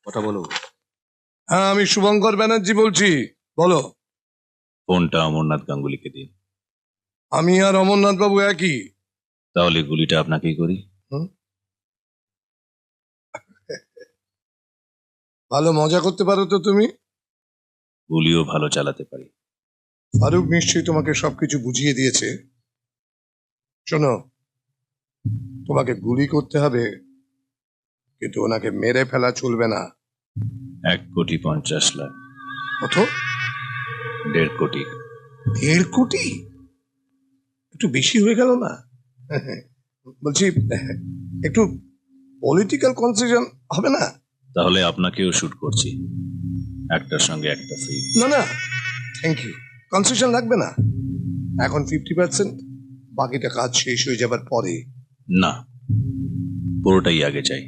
কথা বলো। হ্যাঁ, আমি শুভঙ্কর ব্যানার্জি বলছি, বলো। ফোনটা অমরনাথ গাঙ্গুলিকে দিন। আমি আর অমরনাথ বাবু একই। তাহলে গুলিটা আপনাকেই করি। হুম? ভালো মজা করতে পারো তো তুমি। গুলিও ভালো চালাতে পারি। ফারুক নিশ্চয়ই তোমাকে সবকিছু বুঝিয়ে দিয়েছে। শোনো, তোমাকে গুলি করতে হবে, কিন্তু ওনাকে মেরে ফেলা চলবে না। 1,50,00,000। কত? 1.5 কোটি। 1.5 কোটি? একটু বেশি হয়ে গেল না? বলছি, একটু পলিটিক্যাল কনসেশন হবে না? তাহলে আপনাকেও শুট করছি, একটার সঙ্গে একটা ফ্রি। না না, থ্যাংক ইউ। কনসেশন লাগবে না। এখন 50%, বাকিটা কাজ শেষ হয়ে যাবার পরে। না, পুরোটাই আগে চাই।